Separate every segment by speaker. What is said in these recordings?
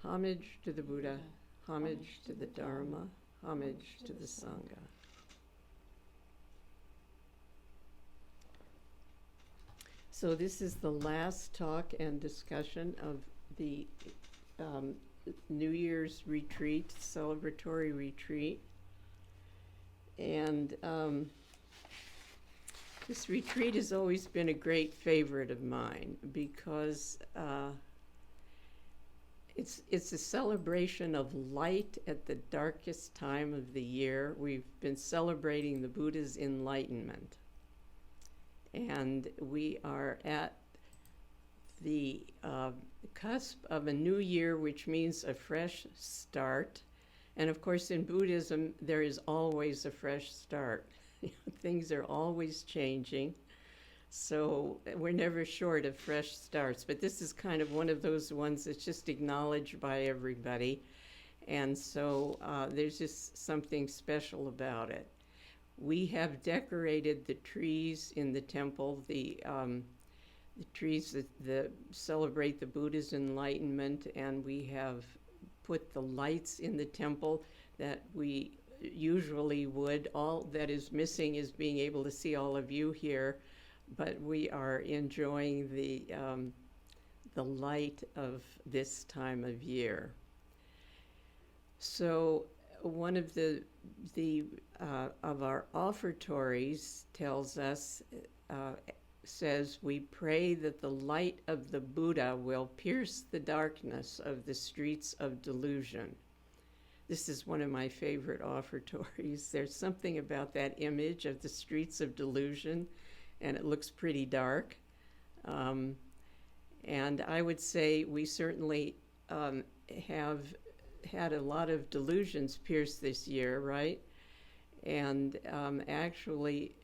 Speaker 1: Homage to the Buddha, homage to the Dharma, homage to the Sangha. So this is the last talk and discussion of the New Year's retreat, celebratory retreat. And this retreat has always been a great favorite of mine because it's a celebration of light at the darkest time of the year. We've been celebrating the Buddha's enlightenment. And we are at the cusp of a new year, which means a fresh start. And of course, in Buddhism, there is always a fresh start. Things are always changing. So we're never short of fresh starts. But this is kind of one of those ones that's just acknowledged by everybody. And so there's just something special about it. We have decorated the trees in the temple, the trees that celebrate the Buddha's enlightenment, and we have put the lights in the temple that we usually would. All that is missing is being able to see all of you here, but we are enjoying the light of this time of year. So one of the of our offertories tells us, says, we pray that the light of the Buddha will pierce the darkness of the streets of delusion. This is one of my favorite offertories. There's something about that image of the streets of delusion, and it looks pretty dark. And I would say we certainly have had a lot of delusions pierced this year, right? And actually,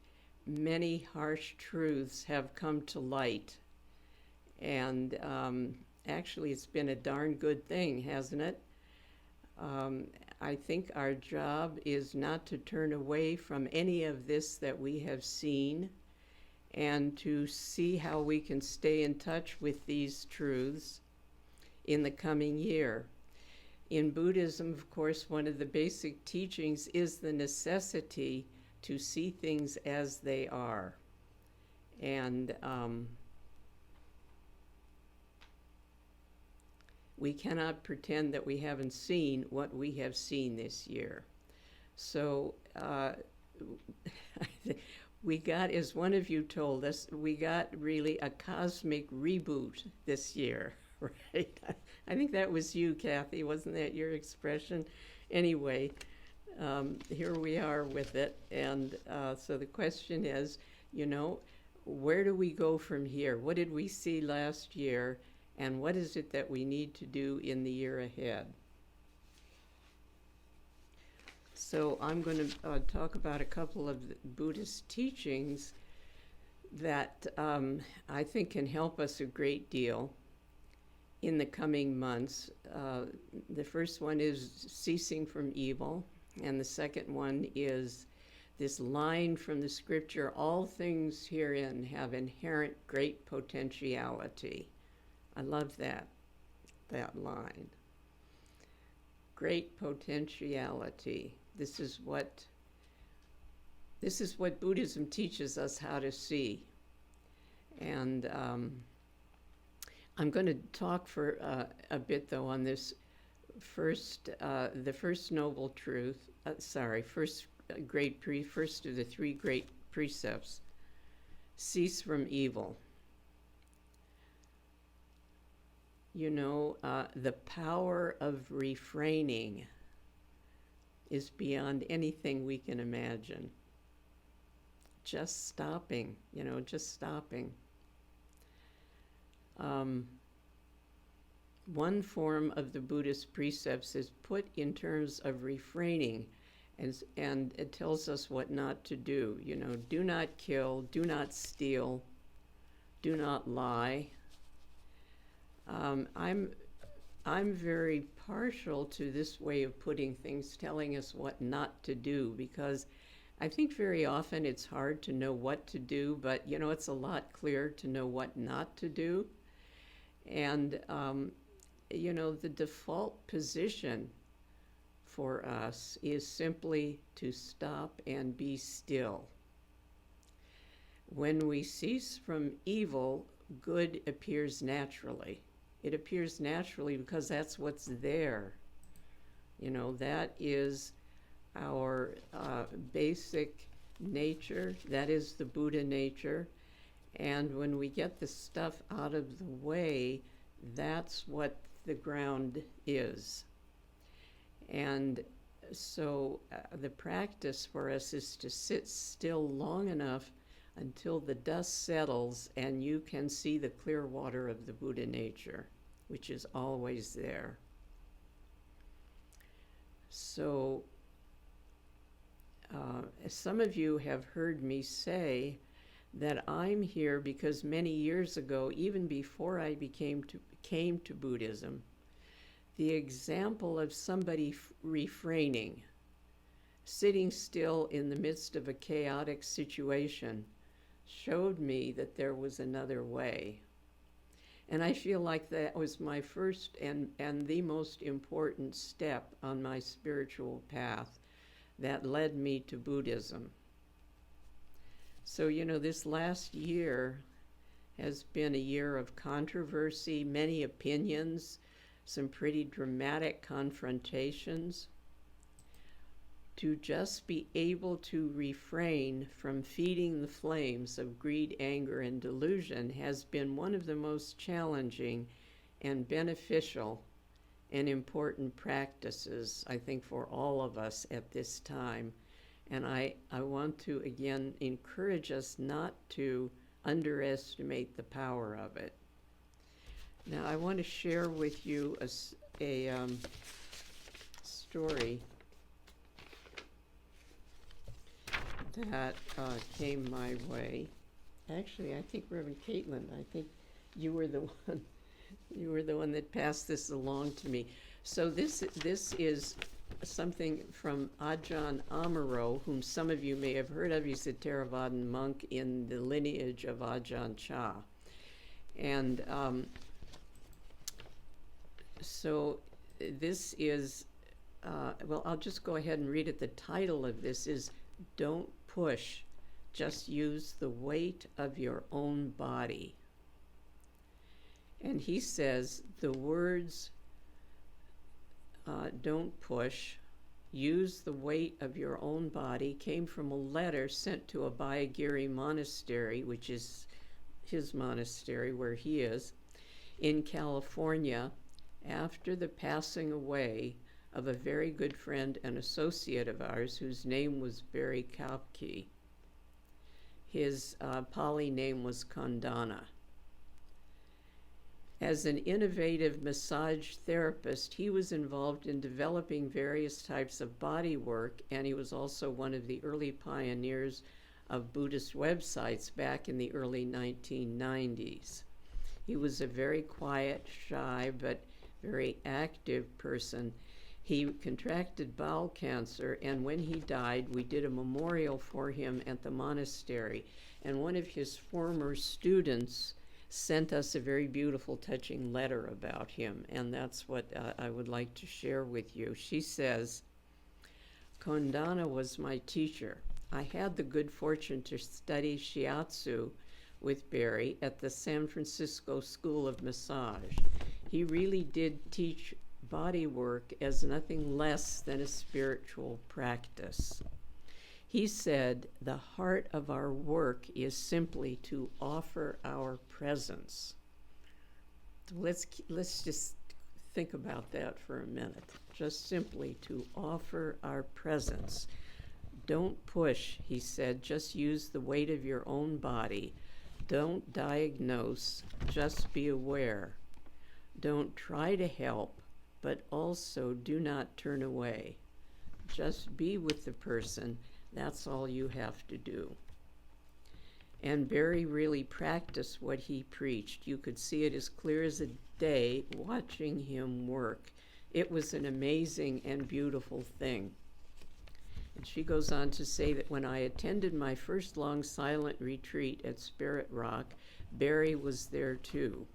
Speaker 1: many harsh truths have come to light. And actually, it's been a darn good thing, hasn't it? I think our job is not to turn away from any of this that we have seen and to see how we can stay in touch with these truths in the coming year. In Buddhism, of course, one of the basic teachings is the necessity to see things as they are. And we cannot pretend that we haven't seen what we have seen this year. So we got, as one of you told us, we got really a cosmic reboot this year, right? I think that was you, Kathy. Wasn't that your expression? Anyway, here we are with it. And so the question is, where do we go from here? What did we see last year? And what is it that we need to do in the year ahead? So I'm going to talk about a couple of Buddhist teachings that I think can help us a great deal in the coming months. The first one is ceasing from evil, and the second one is this line from the scripture, all things herein have inherent great potentiality. I love that line. Great potentiality. This is what Buddhism teaches us how to see. And I'm going to talk for a bit, though, on this the first noble truth. First of the three great precepts. Cease from evil. The power of refraining is beyond anything we can imagine. Just stopping, just stopping. One form of the Buddhist precepts is put in terms of refraining, and it tells us what not to do. Do not kill, do not steal, do not lie. I'm very partial to this way of putting things, telling us what not to do, because I think very often it's hard to know what to do, but it's a lot clearer to know what not to do. And the default position for us is simply to stop and be still. When we cease from evil, good appears naturally. It appears naturally because that's what's there. That is our basic nature. That is the Buddha nature. And when we get the stuff out of the way, that's what the ground is. And so the practice for us is to sit still long enough until the dust settles and you can see the clear water of the Buddha nature, which is always there. So some of you have heard me say that I'm here because many years ago, even before I came to Buddhism, the example of somebody refraining, sitting still in the midst of a chaotic situation, showed me that there was another way. And I feel like that was my first and the most important step on my spiritual path that led me to Buddhism. So, this last year has been a year of controversy, many opinions, some pretty dramatic confrontations. To just be able to refrain from feeding the flames of greed, anger, and delusion has been one of the most challenging and beneficial and important practices, I think, for all of us at this time. And I want to, again, encourage us not to underestimate the power of it. Now, I want to share with you a story that came my way. Actually, I think Reverend Caitlin, I think you were the one that passed this along to me. So this is something from Ajahn Amaro, whom some of you may have heard of. He's a Theravadan monk in the lineage of Ajahn Chah. And so this is, I'll just go ahead and read it. The title of this is "Don't Push, Just Use the Weight of Your Own Body." And he says the words, "don't push, use the weight of your own body," came from a letter sent to Abhayagiri Monastery, which is his monastery where he is, in California, after the passing away of a very good friend and associate of ours whose name was Barry Kapke. His Pali name was Kondana. As an innovative massage therapist, he was involved in developing various types of body work, and he was also one of the early pioneers of Buddhist websites back in the early 1990s. He was a very quiet, shy, but very active person. He contracted bowel cancer, and when he died, we did a memorial for him at the monastery. And one of his former students sent us a very beautiful, touching letter about him, and that's what I would like to share with you. She says, "Kondana was my teacher. I had the good fortune to study shiatsu with Barry at the San Francisco School of Massage. He really did teach body work as nothing less than a spiritual practice. He said, the heart of our work is simply to offer our presence." Let's just think about that for a minute. Just simply to offer our presence. Don't push, he said, just use the weight of your own body. Don't diagnose, just be aware. Don't try to help, but also do not turn away. Just be with the person. That's all you have to do. And Barry really practiced what he preached. You could see it as clear as a day watching him work. It was an amazing and beautiful thing. And she goes on to say that when I attended my first long silent retreat at Spirit Rock, Barry was there too.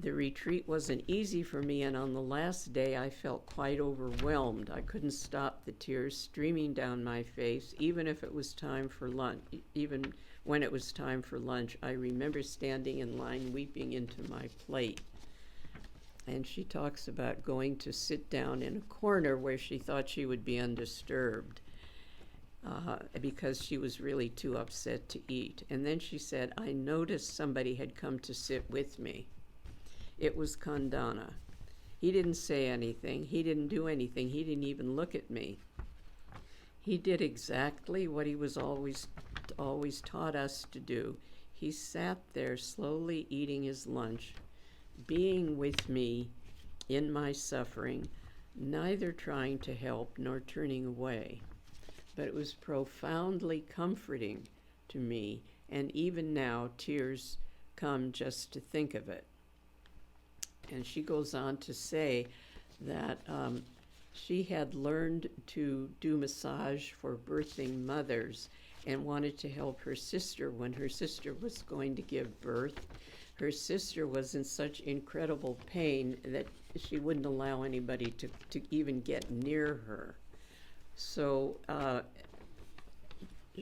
Speaker 1: The retreat wasn't easy for me, and on the last day I felt quite overwhelmed. I couldn't stop the tears streaming down my face, even if it was time for lunch. Even when it was time for lunch, I remember standing in line weeping into my plate. And she talks about going to sit down in a corner where she thought she would be undisturbed because she was really too upset to eat. And then she said, I noticed somebody had come to sit with me. It was Kandana. He didn't say anything. He didn't do anything. He didn't even look at me. He did exactly what he was always taught us to do. He sat there slowly eating his lunch, being with me in my suffering, neither trying to help nor turning away. But it was profoundly comforting to me, and even now tears come just to think of it. And she goes on to say that she had learned to do massage for birthing mothers and wanted to help her sister when her sister was going to give birth. Her sister was in such incredible pain that she wouldn't allow anybody to even get near her. So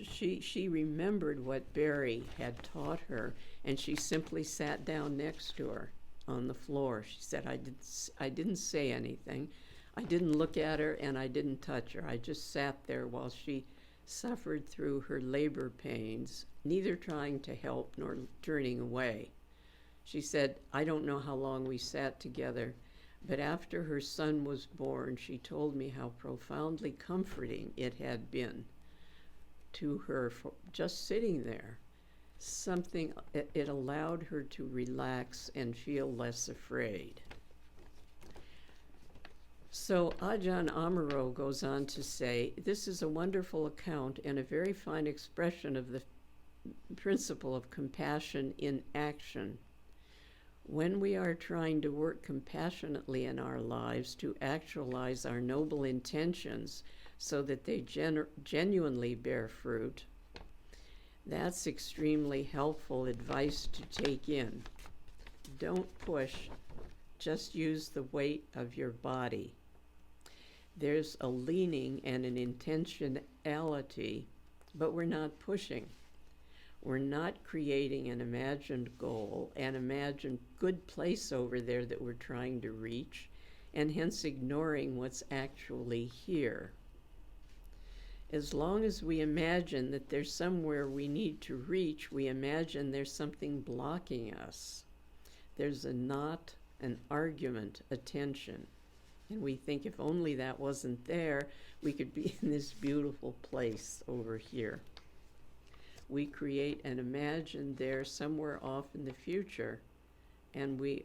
Speaker 1: she remembered what Barry had taught her, and she simply sat down next to her on the floor. She said, I didn't say anything. I didn't look at her, and I didn't touch her. I just sat there while she suffered through her labor pains, neither trying to help nor turning away. She said, I don't know how long we sat together, but after her son was born, she told me how profoundly comforting it had been to her for just sitting there. It allowed her to relax and feel less afraid. So Ajahn Amaro goes on to say, this is a wonderful account and a very fine expression of the principle of compassion in action. When we are trying to work compassionately in our lives to actualize our noble intentions so that they genuinely bear fruit, that's extremely helpful advice to take in. Don't push, just use the weight of your body. There's a leaning and an intentionality, but we're not pushing. We're not creating an imagined goal, an imagined good place over there that we're trying to reach, and hence ignoring what's actually here. As long as we imagine that there's somewhere we need to reach, we imagine there's something blocking us. There's a knot, an argument, a tension. And we think if only that wasn't there, we could be in this beautiful place over here. We create and imagine there somewhere off in the future, and we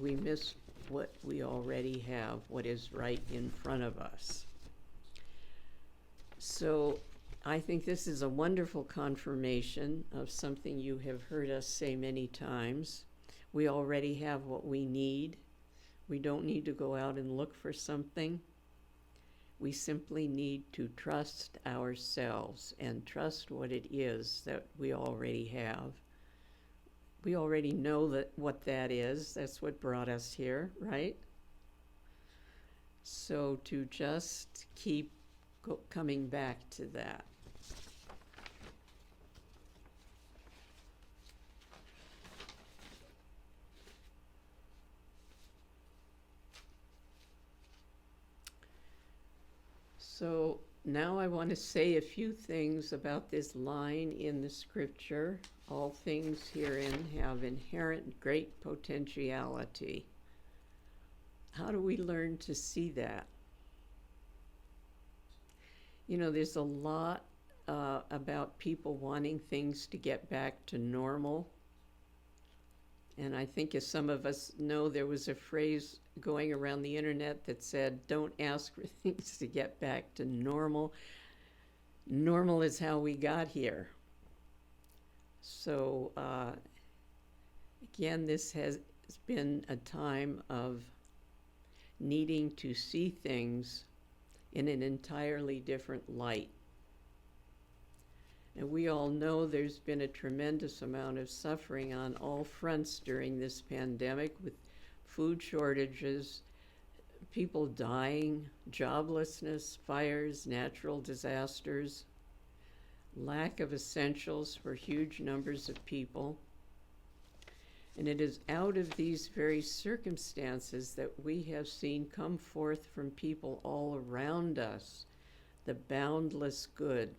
Speaker 1: miss what we already have, what is right in front of us. So I think this is a wonderful confirmation of something you have heard us say many times. We already have what we need. We don't need to go out and look for something. We simply need to trust ourselves and trust what it is that we already have. We already know what that is. That's what brought us here, right? So to just keep coming back to that. So now I want to say a few things about this line in the scripture. All things herein have inherent great potentiality. How do we learn to see that? You know, there's a lot about people wanting things to get back to normal. And I think, as some of us know, there was a phrase going around the internet that said, don't ask for things to get back to normal. Normal is how we got here. So, again, this has been a time of needing to see things in an entirely different light. And we all know there's been a tremendous amount of suffering on all fronts during this pandemic, with food shortages, people dying, joblessness, fires, natural disasters, lack of essentials for huge numbers of people. And it is out of these very circumstances that we have seen come forth from people all around us the boundless good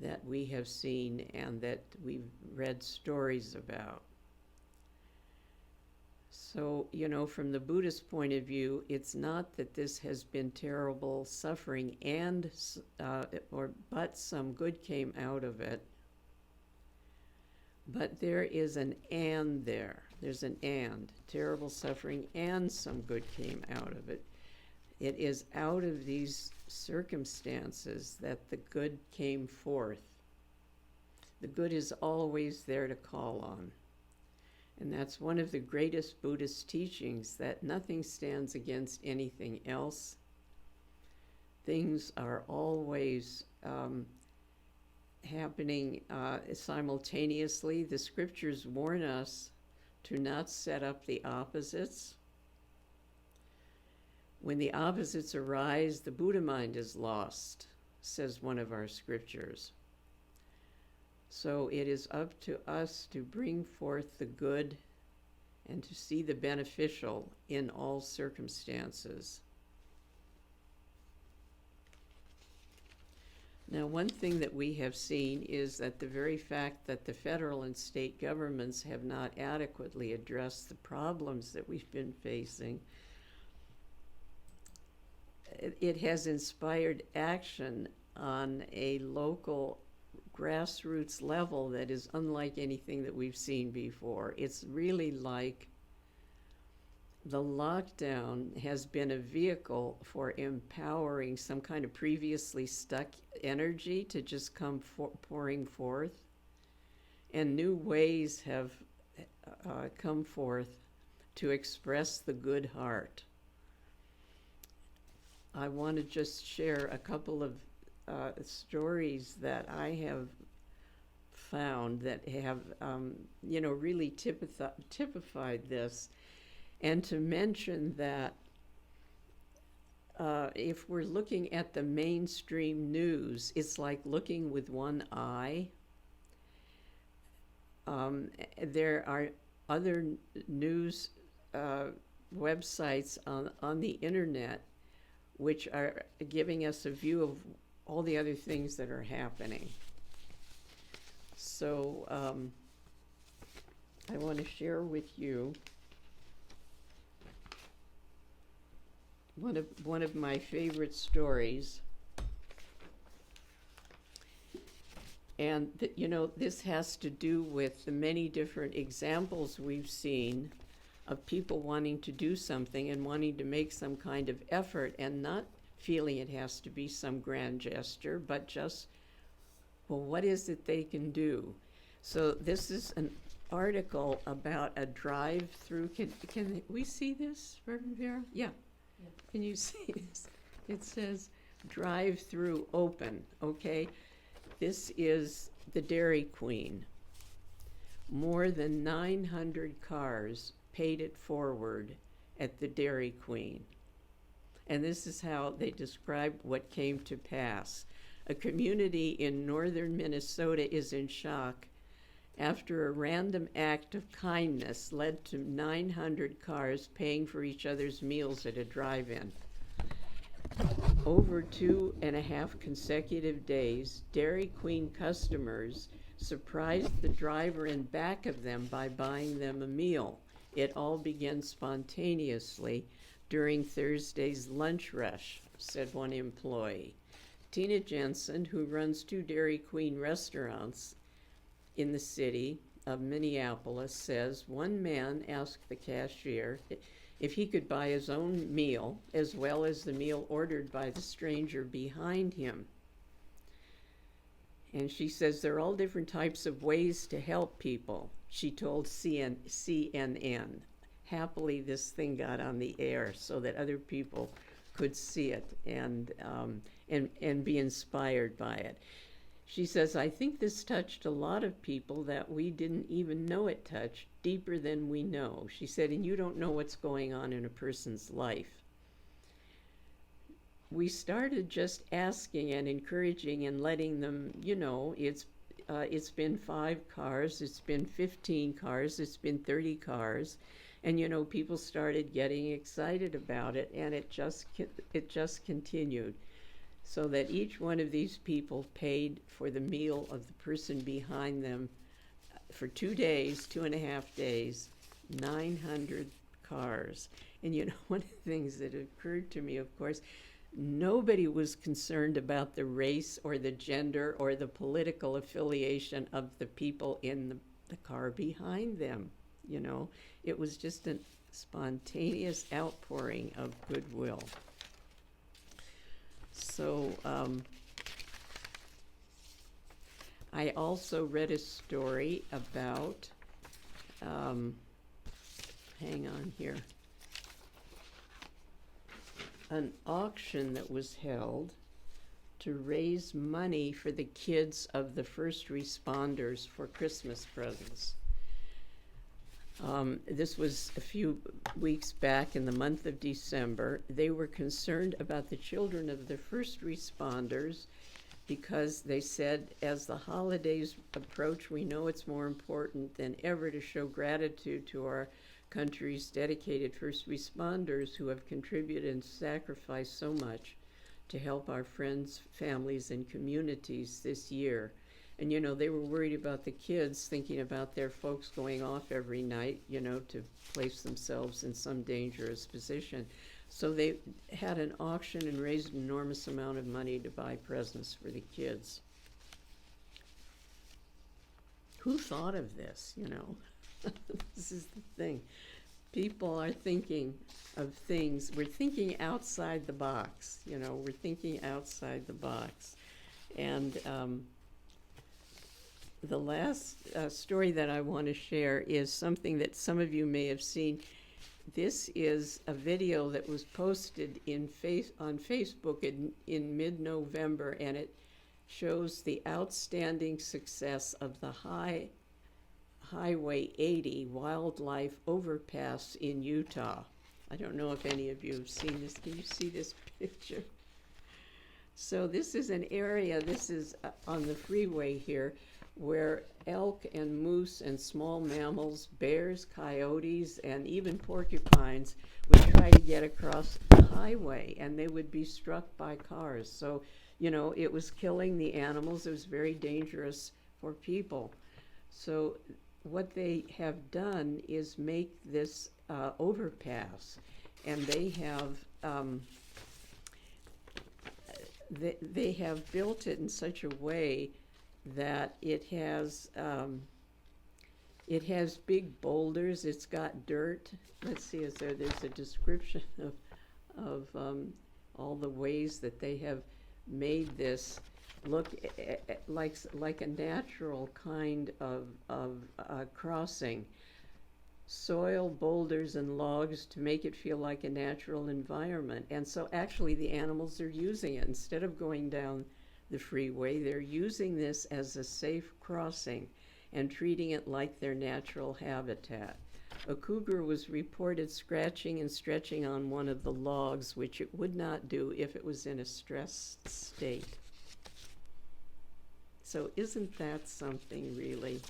Speaker 1: that we have seen and that we've read stories about. So, you know, from the Buddhist point of view, it's not that this has been terrible suffering but some good came out of it. But there is an and there. There's an and. Terrible suffering and some good came out of it. It is out of these circumstances that the good came forth. The good is always there to call on. And that's one of the greatest Buddhist teachings, that nothing stands against anything else. Things are always happening simultaneously. The scriptures warn us to not set up the opposites. When the opposites arise, the Buddha mind is lost, says one of our scriptures. So it is up to us to bring forth the good and to see the beneficial in all circumstances. Now, one thing that we have seen is that the very fact that the federal and state governments have not adequately addressed the problems that we've been facing, it has inspired action on a local grassroots level that is unlike anything that we've seen before. It's really like the lockdown has been a vehicle for empowering some kind of previously stuck energy to just come pouring forth. And new ways have come forth to express the good heart. I want to just share a couple of stories that I have found that have, really typified this. And to mention that if we're looking at the mainstream news, it's like looking with one eye. There are other news websites on the internet which are giving us a view of all the other things that are happening. So I want to share with you one of my favorite stories. And this has to do with the many different examples we've seen of people wanting to do something and wanting to make some kind of effort and not feeling it has to be some grand gesture, but just, well, what is it they can do? So this is an article about a drive-through. Can we see this, Reverend Vera? Yeah. Can you see this? It says drive-through open, okay? This is the Dairy Queen. More than 900 cars paid it forward at the Dairy Queen. And this is how they describe what came to pass. A community in northern Minnesota is in shock after a random act of kindness led to 900 cars paying for each other's meals at a drive-in. Over 2.5 consecutive days, Dairy Queen customers surprised the driver in back of them by buying them a meal. It all began spontaneously during Thursday's lunch rush, said one employee. Tina Jensen, who runs 2 Dairy Queen restaurants in the city of Minneapolis, says one man asked the cashier if he could buy his own meal as well as the meal ordered by the stranger behind him. And she says there are all different types of ways to help people, she told CNN. Happily, this thing got on the air so that other people could see it and be inspired by it. She says, I think this touched a lot of people that we didn't even know it touched, deeper than we know. She said, and you don't know what's going on in a person's life. We started just asking and encouraging and letting them, it's been 5 cars, it's been 15 cars, it's been 30 cars. And, people started getting excited about it, and it just continued. So that each one of these people paid for the meal of the person behind them for 2 days, 2.5 days, 900 cars. And one of the things that occurred to me, of course, nobody was concerned about the race or the gender or the political affiliation of the people in the car behind them. It was just a spontaneous outpouring of goodwill. So I also read a story about, hang on here, an auction that was held to raise money for the kids of the first responders for Christmas presents. This was a few weeks back in the month of December. They were concerned about the children of the first responders because they said, as the holidays approach, we know it's more important than ever to show gratitude to our country's dedicated first responders who have contributed and sacrificed so much to help our friends, families, and communities this year. And, they were worried about the kids, thinking about their folks going off every night, to place themselves in some dangerous position. So they had an auction and raised an enormous amount of money to buy presents for the kids. Who thought of this, This is the thing. People are thinking of things. We're thinking outside the box, we're thinking outside the box. And the last story that I want to share is something that some of you may have seen. This is a video that was posted on Facebook in mid-November, and it shows the outstanding success of the Highway 80 wildlife overpass in Utah. I don't know if any of you have seen this. Can you see this picture? So this is an area, this is on the freeway here, where elk and moose and small mammals, bears, coyotes, and even porcupines would try to get across the highway, and they would be struck by cars. So, it was killing the animals. It was very dangerous for people. So what they have done is make this overpass, and they have built it in such a way that it has big boulders. It's got dirt. Let's see, there's a description of all the ways that they have made this look like a natural kind of crossing. Soil, boulders, and logs to make it feel like a natural environment. And so actually the animals are using it. Instead of going down the freeway, they're using this as a safe crossing and treating it like their natural habitat. A cougar was reported scratching and stretching on one of the logs, which it would not do if it was in a stressed state. So isn't that something, really?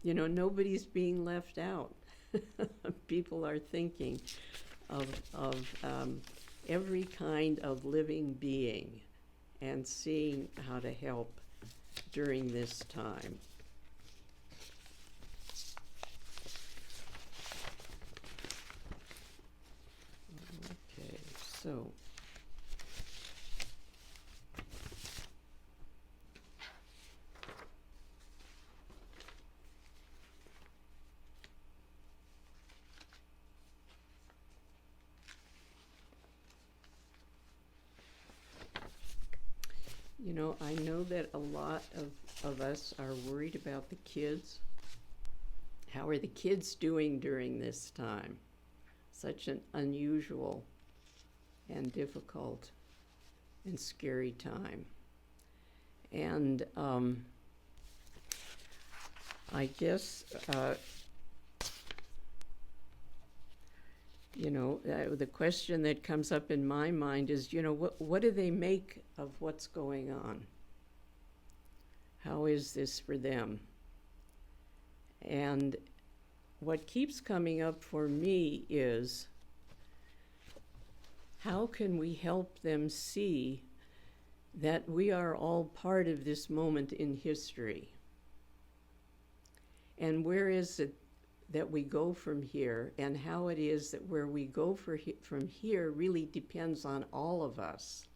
Speaker 1: Nobody's being left out. People are thinking of every kind of living being and seeing how to help during this time. Okay, so I know that a lot of us are worried about the kids. How are the kids doing during this time? Such an unusual and difficult and scary time. And I guess, the question that comes up in my mind is, what do they make of what's going on? How is this for them? And what keeps coming up for me is, how can we help them see that we are all part of this moment in history? And where is it that we go from here, and how it is that where we go from here really depends on all of us.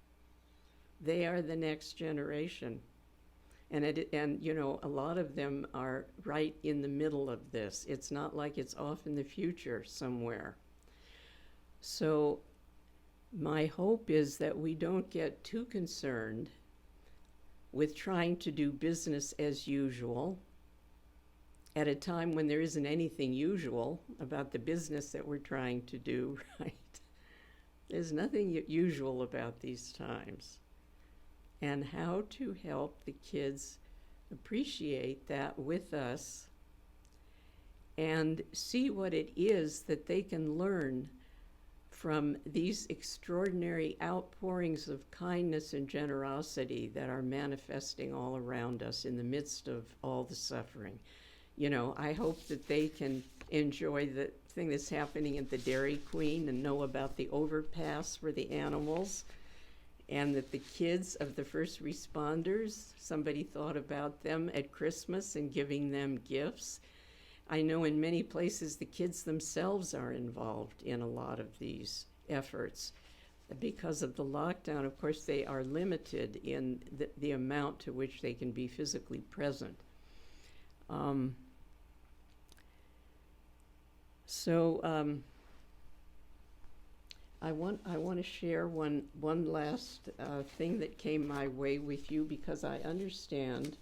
Speaker 1: They are the next generation. And a lot of them are right in the middle of this. It's not like it's off in the future somewhere. So my hope is that we don't get too concerned with trying to do business as usual at a time when there isn't anything usual about the business that we're trying to do, right? There's nothing usual about these times. And how to help the kids appreciate that with us and see what it is that they can learn from these extraordinary outpourings of kindness and generosity that are manifesting all around us in the midst of all the suffering. I hope that they can enjoy the thing that's happening at the Dairy Queen and know about the Overpass for the animals, and that the kids of the first responders, somebody thought about them at Christmas and giving them gifts. I know in many places the kids themselves are involved in a lot of these efforts. Because of the lockdown, of course, they are limited in the amount to which they can be physically present. I want to share one last thing that came my way with you, because I understand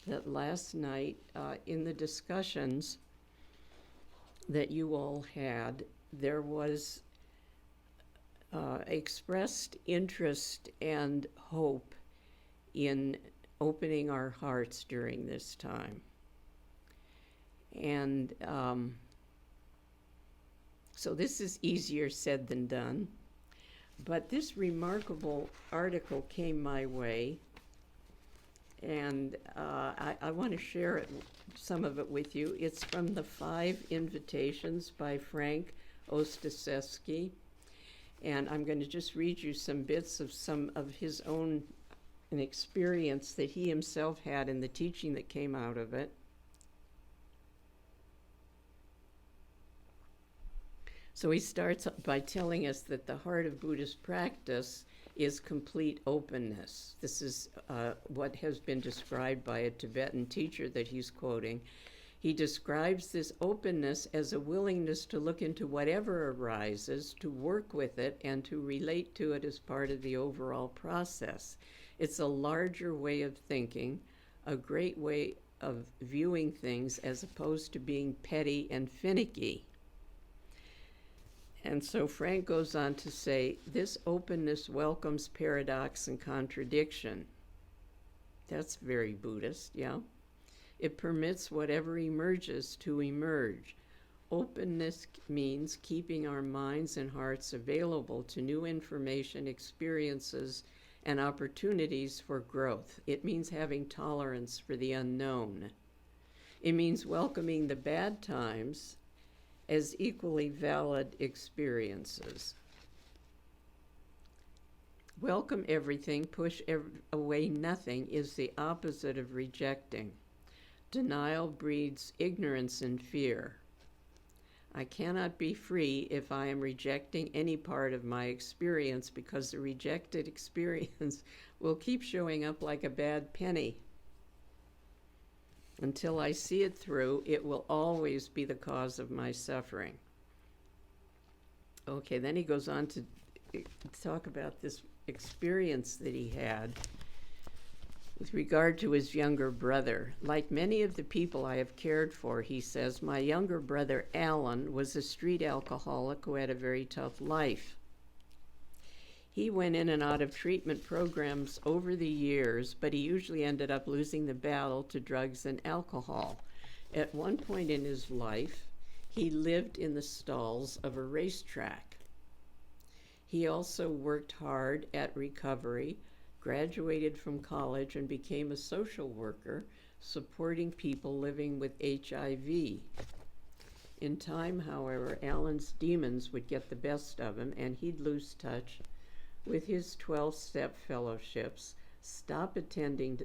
Speaker 1: that last night in the discussions that you all had, there was expressed interest and hope in opening our hearts during this time. And so this is easier said than done, but this remarkable article came my way, and I want to share some of it with you. It's from the 5 Invitations by Frank Ostaseski, and I'm going to just read you some bits of some of his own an experience that he himself had in the teaching that came out of it. So he starts by telling us that the heart of Buddhist practice is complete openness. This is what has been described by a Tibetan teacher that he's quoting. He describes this openness as a willingness to look into whatever arises, to work with it, and to relate to it as part of the overall process. It's a larger way of thinking, a great way of viewing things as opposed to being petty and finicky. And so Frank goes on to say, this openness welcomes paradox and contradiction. That's very Buddhist, yeah? It permits whatever emerges to emerge. Openness means keeping our minds and hearts available to new information, experiences, and opportunities for growth. It means having tolerance for the unknown. It means welcoming the bad times as equally valid experiences. Welcome everything, push away nothing is the opposite of rejecting. Denial breeds ignorance and fear. I cannot be free if I am rejecting any part of my experience, because the rejected experience will keep showing up like a bad penny. Until I see it through, it will always be the cause of my suffering. Okay, then he goes on to talk about this experience that he had with regard to his younger brother. Like many of the people I have cared for, he says, my younger brother Alan was a street alcoholic who had a very tough life. He went in and out of treatment programs over the years, but he usually ended up losing the battle to drugs and alcohol. At one point in his life, he lived in the stalls of a racetrack. He also worked hard at recovery, graduated from college, and became a social worker, supporting people living with HIV. In time, however, Alan's demons would get the best of him, and he'd lose touch with his 12-step fellowships, stop attending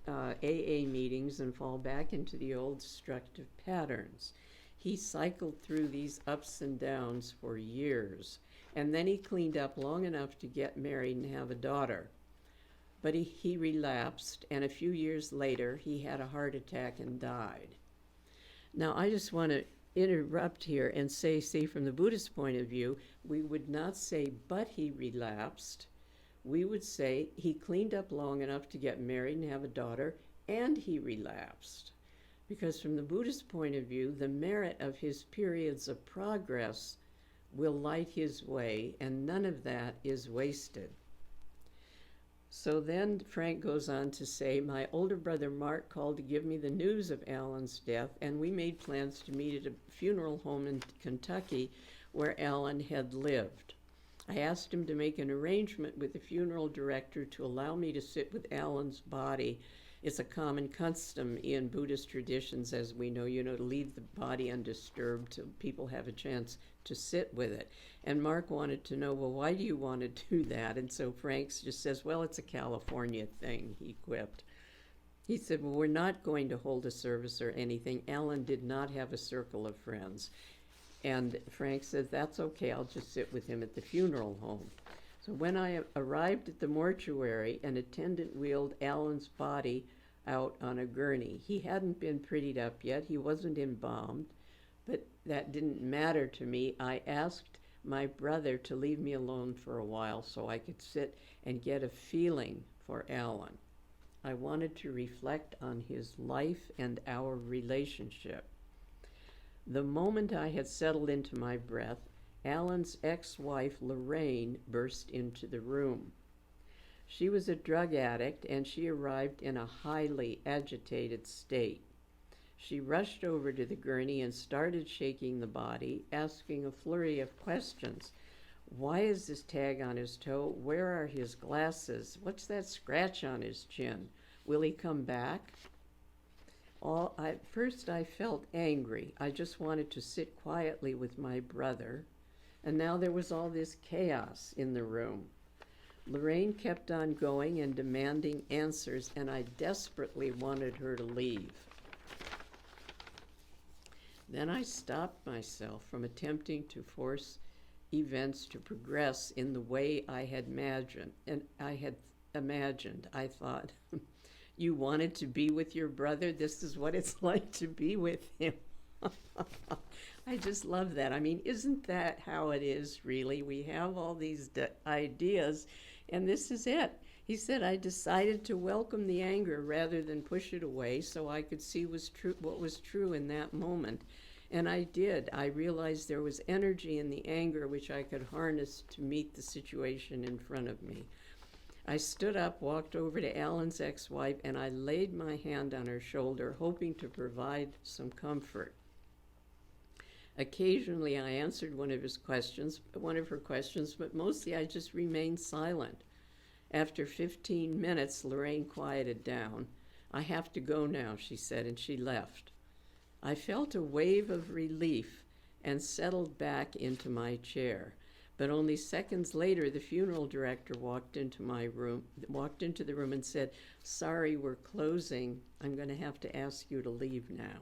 Speaker 1: AA meetings, and fall back into the old destructive patterns. He cycled through these ups and downs for years, and then he cleaned up long enough to get married and have a daughter. But he relapsed, and a few years later, he had a heart attack and died. Now, I just want to interrupt here and say, from the Buddhist point of view, we would not say, but he relapsed. We would say he cleaned up long enough to get married and have a daughter, and he relapsed. Because from the Buddhist point of view, the merit of his periods of progress will light his way, and none of that is wasted. So then Frank goes on to say, my older brother Mark called to give me the news of Alan's death, and we made plans to meet at a funeral home in Kentucky where Alan had lived. I asked him to make an arrangement with the funeral director to allow me to sit with Alan's body. It's a common custom in Buddhist traditions, as we know, to leave the body undisturbed till people have a chance to sit with it. And Mark wanted to know, well, why do you want to do that? And so Frank just says, well, it's a California thing, he quipped. He said, well, we're not going to hold a service or anything. Alan did not have a circle of friends. And Frank says, that's okay, I'll just sit with him at the funeral home. So when I arrived at the mortuary, an attendant wheeled Alan's body out on a gurney. He hadn't been prettied up yet. He wasn't embalmed, but that didn't matter to me. I asked my brother to leave me alone for a while so I could sit and get a feeling for Alan. I wanted to reflect on his life and our relationship. The moment I had settled into my breath, Alan's ex-wife, Lorraine, burst into the room. She was a drug addict, and she arrived in a highly agitated state. She rushed over to the gurney and started shaking the body, asking a flurry of questions. Why is this tag on his toe? Where are his glasses? What's that scratch on his chin? Will he come back? First I felt angry. I just wanted to sit quietly with my brother. And now there was all this chaos in the room. Lorraine kept on going and demanding answers, and I desperately wanted her to leave. Then I stopped myself from attempting to force events to progress in the way I had imagined. I thought, you wanted to be with your brother? This is what it's like to be with him. I just love that. I mean, isn't that how it is, really? We have all these ideas, and this is it. He said, I decided to welcome the anger rather than push it away so I could see what was true in that moment. And I did. I realized there was energy in the anger which I could harness to meet the situation in front of me. I stood up, walked over to Alan's ex-wife, and I laid my hand on her shoulder, hoping to provide some comfort. Occasionally, I answered one of her questions, but mostly I just remained silent. After 15 minutes, Lorraine quieted down. I have to go now, she said, and she left. I felt a wave of relief and settled back into my chair. But only seconds later, the funeral director walked into the room and said, sorry, we're closing. I'm going to have to ask you to leave now.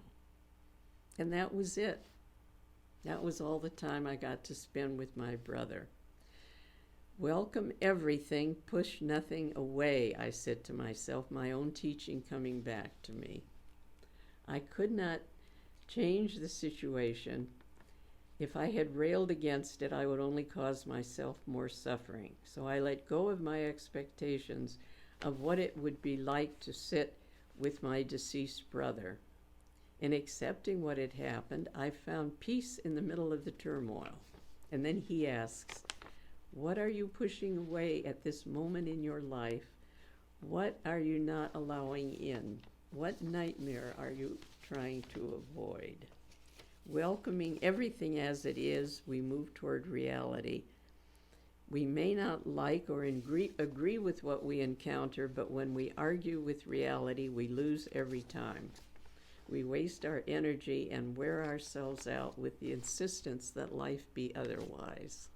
Speaker 1: And that was it. That was all the time I got to spend with my brother. Welcome everything, push nothing away, I said to myself, my own teaching coming back to me. I could not change the situation. If I had railed against it, I would only cause myself more suffering. So I let go of my expectations of what it would be like to sit with my deceased brother. In accepting what had happened, I found peace in the middle of the turmoil. And then he asks, What are you pushing away at this moment in your life? What are you not allowing in? What nightmare are you trying to avoid? Welcoming everything as it is, we move toward reality. We may not like or agree with what we encounter, but when we argue with reality, we lose every time. We waste our energy and wear ourselves out with the insistence that life be otherwise.